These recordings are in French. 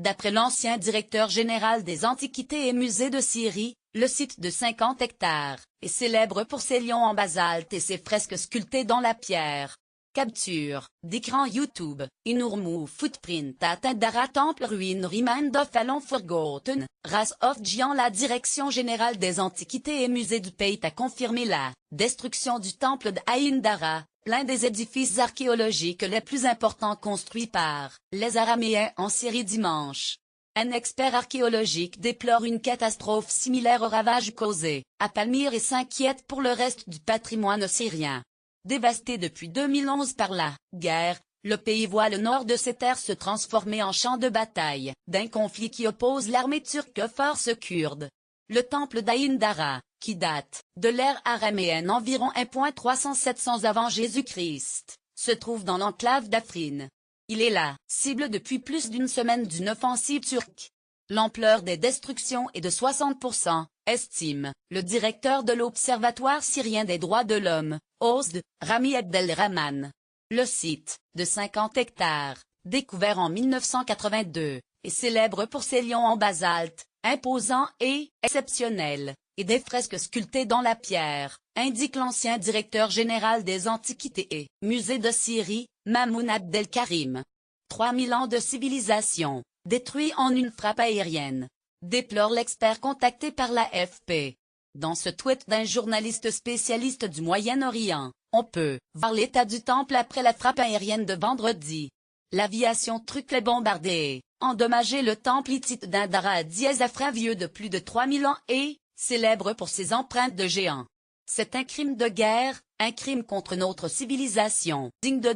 D'après l'ancien directeur général des Antiquités et Musées de Syrie, le site de 50 hectares est célèbre pour ses lions en basalte et ses fresques sculptées dans la pierre. Capture d'écran YouTube. Inurmu Footprint at Dara Temple Ruin Remind of a Long Forgotten Race of Giants. La Direction générale des Antiquités et Musées du pays a confirmé la destruction du temple d'Aïn Dara, l'un des édifices archéologiques les plus importants construits par les Araméens en Syrie dimanche. Un expert archéologique déplore une catastrophe similaire aux ravages causés à Palmyre et s'inquiète pour le reste du patrimoine syrien. Dévasté depuis 2011 par la guerre, le pays voit le nord de ses terres se transformer en champ de bataille d'un conflit qui oppose l'armée turque aux forces kurdes. Le temple d'Aïn Dara, qui date de l'ère araméenne environ 1.300-700 avant Jésus-Christ, se trouve dans l'enclave d'Afrin. Il est la cible depuis plus d'une semaine d'une offensive turque. L'ampleur des destructions est de 60%, estime le directeur de l'Observatoire syrien des droits de l'homme, OSD, Rami Abdelrahman. Le site, de 50 hectares, découvert en 1982, est célèbre pour ses lions en basalte, imposants et exceptionnels, et des fresques sculptées dans la pierre, indique l'ancien directeur général des Antiquités et Musées de Syrie, Mamoun Abdelkarim. 3000 ans de civilisation, détruits en une frappe aérienne, déplore l'expert contacté par l'AFP. Dans ce tweet d'un journaliste spécialiste du Moyen-Orient, on peut voir l'état du temple après la frappe aérienne de vendredi. L'aviation turque a bombardé et endommagé le temple hittite d'Indara Afrin vieux de plus de 3000 ans et célèbre pour ses empreintes de géants. C'est un crime de guerre, un crime contre notre civilisation, digne de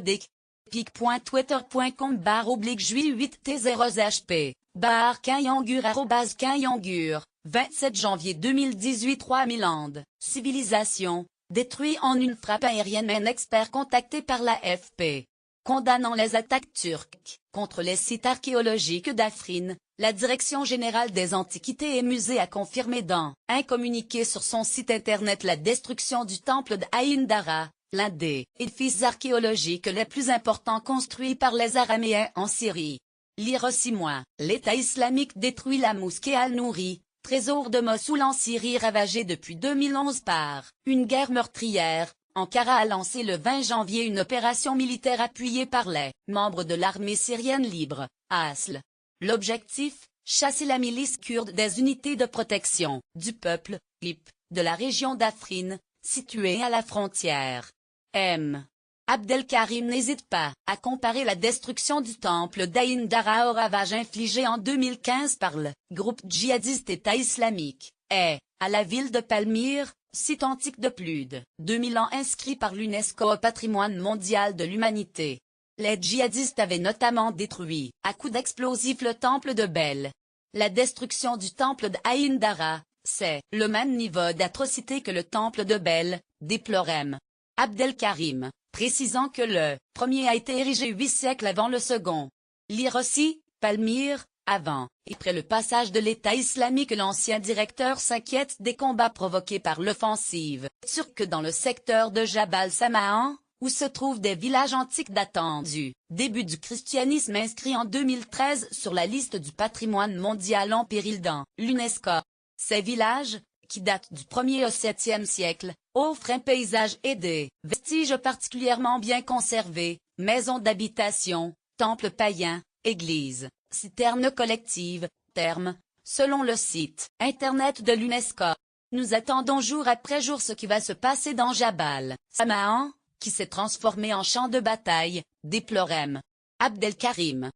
pic.twitter.com/juillet8t0hp, @Kinyangur 27 janvier 2018. 3000 ans de civilisation, détruit en une frappe aérienne. Un expert contacté par l'AFP. Condamnant les attaques turques contre les sites archéologiques d'Afrin, la Direction générale des Antiquités et Musées a confirmé dans un communiqué sur son site internet la destruction du temple d'Aïn Dara, l'un des édifices archéologiques les plus importants construits par les Araméens en Syrie. Lire aussi moins. L'État islamique détruit la mosquée Al-Nouri, trésor de Mossoul en Syrie ravagé depuis 2011 par une guerre meurtrière. Ankara a lancé le 20 janvier une opération militaire appuyée par les membres de l'armée syrienne libre, ASL. L'objectif, chasser la milice kurde des unités de protection du peuple, IP, de la région d'Afrin, située à la frontière. M. Abdelkarim n'hésite pas à comparer la destruction du temple d'Aïn Dara au ravage infligé en 2015 par le groupe djihadiste État islamique, et à la ville de Palmyre, site antique de plus de 2000 ans inscrit par l'UNESCO au patrimoine mondial de l'humanité. Les djihadistes avaient notamment détruit, à coups d'explosifs, le temple de Bel. La destruction du temple d'Aïn Dara, c'est le même niveau d'atrocité que le temple de Bel, déplore M. Abdelkarim, précisant que le premier a été érigé 8 siècles avant le second. Lire aussi, Palmyre, avant et après le passage de l'État islamique. L'ancien directeur s'inquiète des combats provoqués par l'offensive turque dans le secteur de Jabal Samahan, où se trouvent des villages antiques datant du début du christianisme inscrits en 2013 sur la liste du patrimoine mondial en péril dans l'UNESCO. Ces villages, qui datent du 1er au 7e siècle, offrent un paysage et des vestiges particulièrement bien conservés, maisons d'habitation, temples païens, églises, citernes collectives, termes, selon le site internet de l'UNESCO. Nous attendons jour après jour ce qui va se passer dans Jabal Samahan, qui s'est transformé en champ de bataille, déplore M. Abdelkarim.